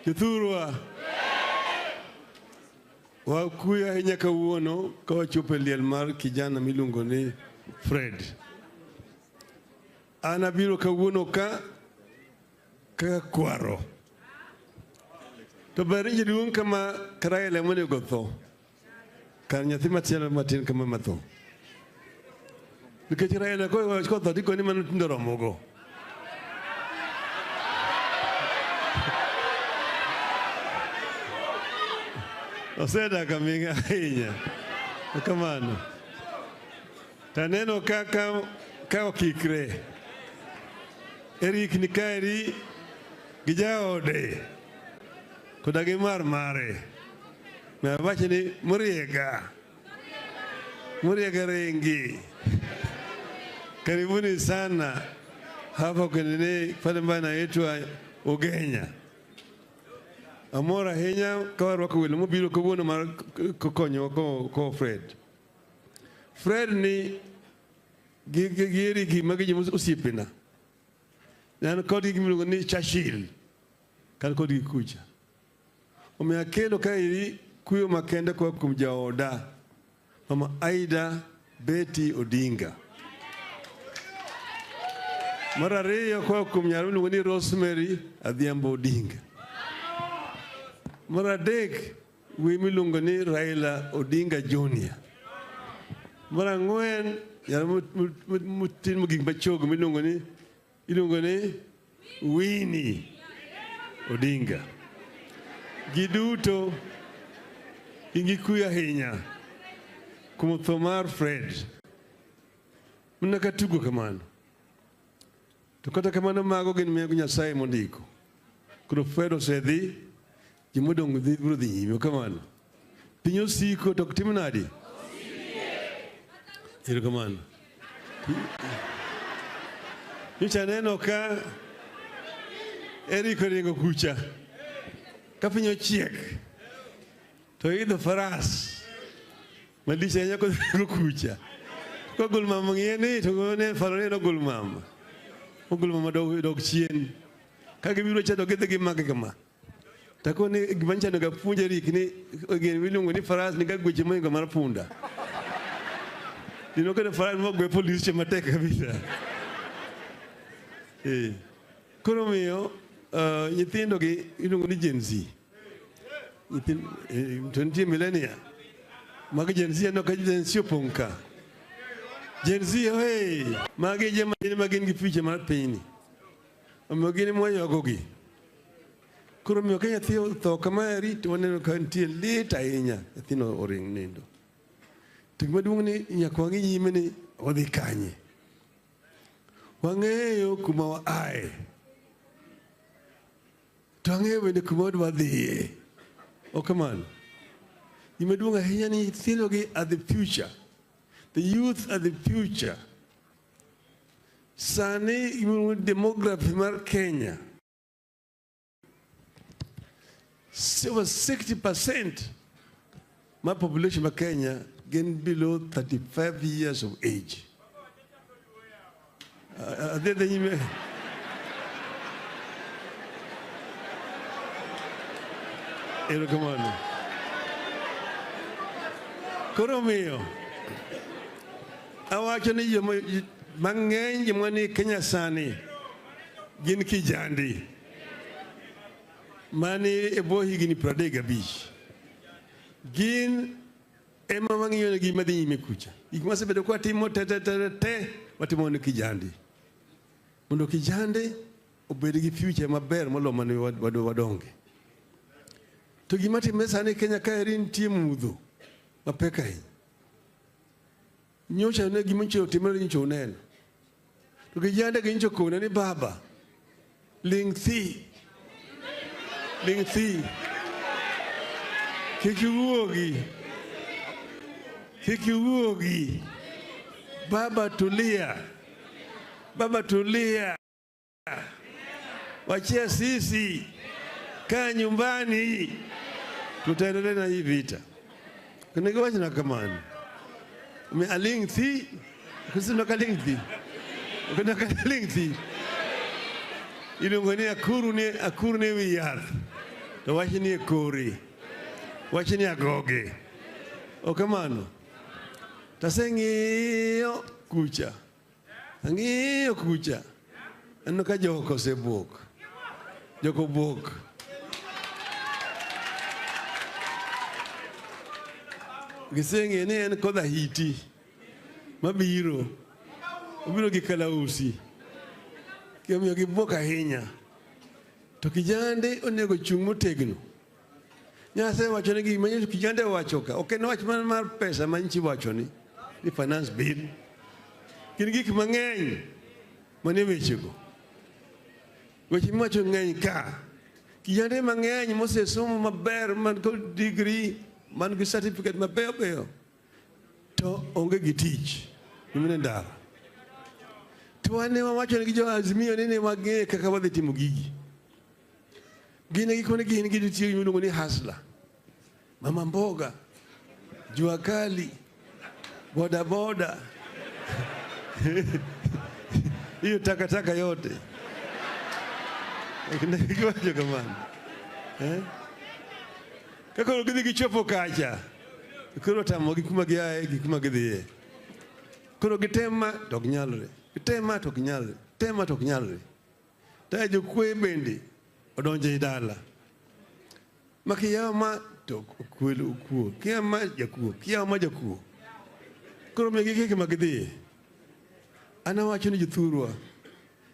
Jothurwa wakuya hinya kawuono ka wachopo liel mar kijana miluongo ni Fred. Ana biro kawuono ka kwaro. To bari jaduong' kama Raila monego tho. Kan nyathi machielo matin kama matho. Nikech Raila ko tho tiko ni mano tindo romogo. Oseda kaminga ahinya. Kamano. Taneno kaka okikre. Eric Nikairi gijaode. Kodagi mare. Ma wache ni Muriega rengi. Karibuni sana hapa kwenye pale mbana yetu Ugenya. Amora henya kawarwa kwelo mobiro kawuono mar kokonyo ko Fred. Fred ni giri gi magi osiepena. Nan kodi gimiluongo ni Chashil. Kan kodi kucha. Omiya kelo kairi kuyo makende kwa kumjaoda. Mama Aida Betty Odinga. Mara reyo kwa kumnyarumiluongo ni Rosemary Adhiambo Odinga. Mara dek miluongo ni Raila Odinga Junior. Mara ng'wen mutin mogik machogo miluongo ni Winnie Odinga. Giduto ingikuya ahinya kuom tho mar Fred. Mnaka tugo kamano. To kata kamano mago gin miyo Nyasaye mondiko. Koro Fred osedhi, jimodong' biro dhi nyime kamano. Piny osiko to tim nadi? Ero kamano. Nyocha neno ka Eric oringo kucha. Ka piny ochiek. To idho faras. Madicha nyako kucha. Ko gol mama ng'iyeni to ne farone no gol mama. Ogol mama dog chien. Ka gibiro chado gidhi gimake kama. Tako ni gimanchano ga puonje Eric ni gen miluongo ni faras ni ga gweche moingo mar punda. Dino ka faras mo gwe police che matek kabisa. Koro miyo nyithindo gi iluongo ni Gen Z. Nyithindo millennia. Magi Gen Z no ka Gen Z opong ka. Gen Z hey, magi jema magin gi piche mar piny. Omiyo gin moyogo gi. Koro miyo ka nyathi otho kama eri to waneno ka nitie lit ahinya nyathino oring nindo. Tik maduong' ni nyaka wang'i nyime ni odhi kanye. Wang'eyo kuma waaye. To wang'eyo bende kuma wadwa dhiye. Kamano. Gima duong' ahinya ni nyithindogi are the future. The youth are the future. Sani demography mar Kenya. Over 60% my population of Kenya getting below 35 years of age. Come on. Koro miyo. Awacho ni mang'eny jomani Kenya sani gin kijandi. Mani ebo higni 35. Gin ema mang'iyo gima dhi nyime kucha. Gik masebedo kwa timo te watimo ni kijandi. Mondo kijande obed gi future maber molo mane wadonge. To gima timore sani Kenya ka nitie mudho mapek ahinya. Nyocha ne gima timore nyocha uneno. To kijande gi nyocha kone ni baba ling thi. Kikiuogi. Baba tulia. Wachia sisi. Kaa nyumbani. Tutaendelea na hii vita. Kuna kiwachi na kamani. Aling thi. Kusi nakaling thi. Kuna kaling thi. Ilungoni akuru ne wiyath. to wachni kori, wachni agoge. Okamano. Taseng'iyo kucha. Ang'iyo kucha. Anno ka joko osebok. Joko bok. Giseng'e ni en kodha hiti. Mabiro. Obiro gi kalausi. Kiyomiyo gibok ahinya. To kijande onego chung' motegno. Nyasaye wacho ni gima kijande wacho ka. Ok en wach mar pesa manchi wacho ni finance bill. Gin gik mang'eny manie wechego. Weche miwacho ng'eny ka. Kijande mang'eny mosesomo maber, man kod degree, man gi certificate mabeyo beyo, to onge gi tich. Gimene ndara. To wane wawacho ni gi jo Azimio ni wang'e kaka wadhi timo gigi. Gine gikone gin gitiyo miluongo ni hustler. Mama mboga, jua kali, boda boda. Hiyo takataka yote. Kiwacho kamano. Kako gidhi gichopo kacha. Koro tamo gikuma giaye, gikuma gidhiye. Koro gitema to ok nyalre. Gitema to ok nyalre. Tema to ok nyalre. Ta jokwe bende odonje dala. Makiyama to kwelo kuo. Kiyama jakuo, kiyama jakuo. Koro megi keke magidhiye. Ana wacho ni jothurwa.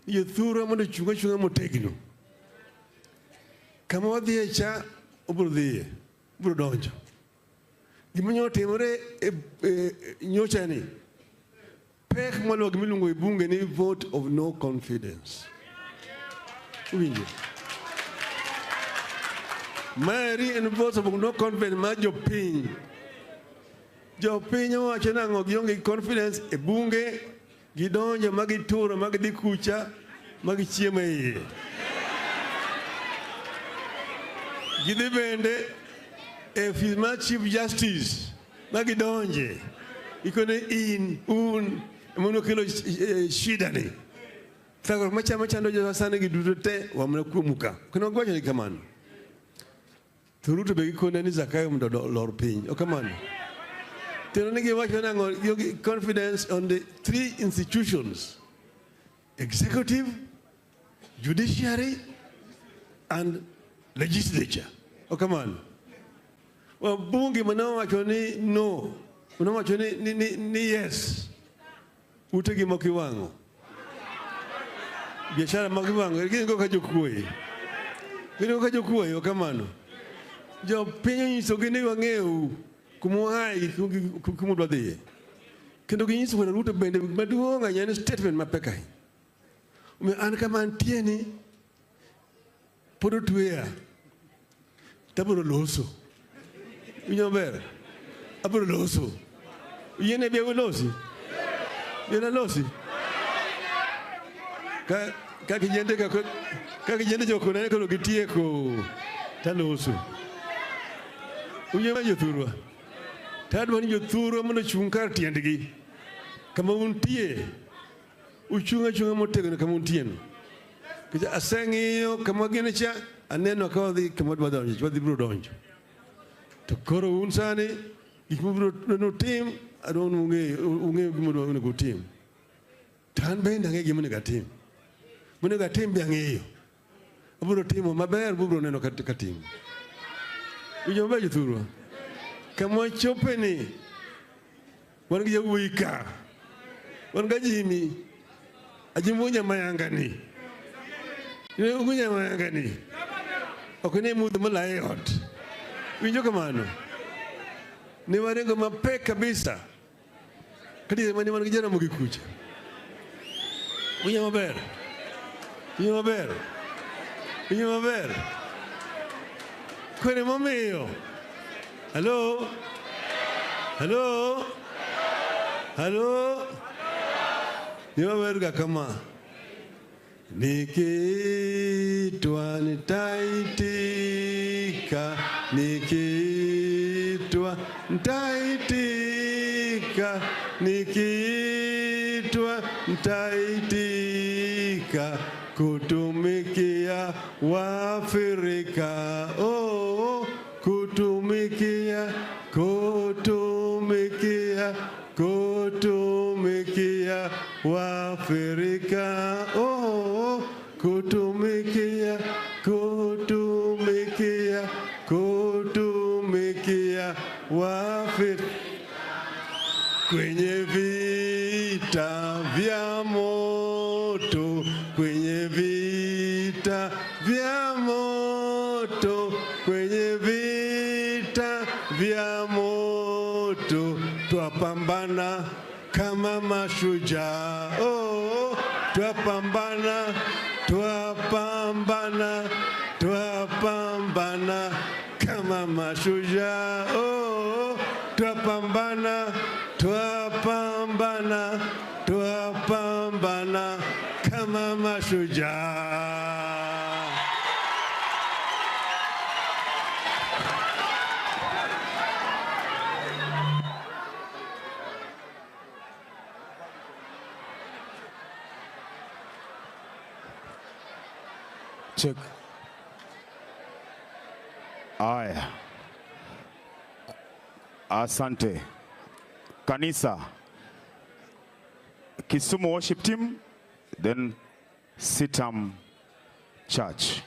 Jothurwa mondo chunga motegno. Kama wadhiye cha obro dhiye. Obro donjo. Gimanyo timore nyocha ni. Pek molo gimilungo ibunge ni vote of no confidence. Uwinjo. Mary and vote of no confidence ma jopiny. Jopiny wacho nang'o gionge confidence e bunge, gidonjo magituro magidhi kucha magichiemo e iye. Gidhi bende e ofis mar Chief Justice magidonje. Ikone in, mono kelo shida ni. Sako machama chando jo sana giduto te wamna kuomuka. Kuna gwacho ni kamano. Thuruto be gikone ni Zakayo mondo lor piny. Okamano. Teno nigi wacho nang'o yogi confidence on the three institutions: executive, judiciary, and legislature. Okamano. Wabunge manawacho ni no. Manawacho ni yes. Utegi mokiwango. Biashara mokiwango. Gini go kajokuoye. Gini go kajokuoye. Okamano. Jo pinyo nyiso gini wang'eu kumuhai kumudwa dhiye. Kendo ginyiso wana Ruto bende maduonga nyane statement mapekai. An kama antieni podo tuya. Taburo loso. Winyo ber. Aburo loso. Yene biya losi. Yene losi. Kaki jende joko nane kono gitie ko taloso. Unyema jothurwa. Tadwa ni jothurwa mondo chung' kar tiendgi. Kama untie. Uchunga motegno kama untie no. Kija aseng'iyo kama gine cha aneno ka wadhi kama dwa donjo. Wadhi biro donjo. To koro un sani gik mabiro tim adwa ung'e gimodwa onego tim. Tan bende ang'e gimonego atim. Monego atim be ang'eyo. Abiro timo maber, biro neno katim. Winjo maber jothurwa. Kama chope ni wan gi jawuoyi ka. Wan ga Jimmy. Ajimbunya mayanga ni. Ugunya mayanga ni. Ok ne mudho malaye ot. Winjo kamano. Ni warengo mapek kabisa. Kadi mani wan gi Jaramogi kucha. Winjo maber. Winjo maber. Winjo maber. Kwene momiyo. Hello? Hello? Hello? Niwa verga kama. Nikitwa nitaitika. Nikitwa nitaitika. Nikitwa nitaitika. Kutumikia wafiri. Waafrika, oh, kutumikia, kutumikia, kutumikia Waafrika, oh, kutumikia, kutumikia, kutumikia Waafrika kwenye vita vya moto, kwenye vita vya moto, kwenye vita vya moto, twapambana kama mashujaa. Oh, twapambana, twapambana, twapambana kama mashujaa. Oh, twapambana, twapambana, twapambana kama mashujaa. Check. Aya. Asante. Kanisa. Kisumu Worship Team, then Sitam Church.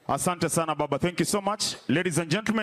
Asante sana baba. Thank you so much. Ladies and gentlemen.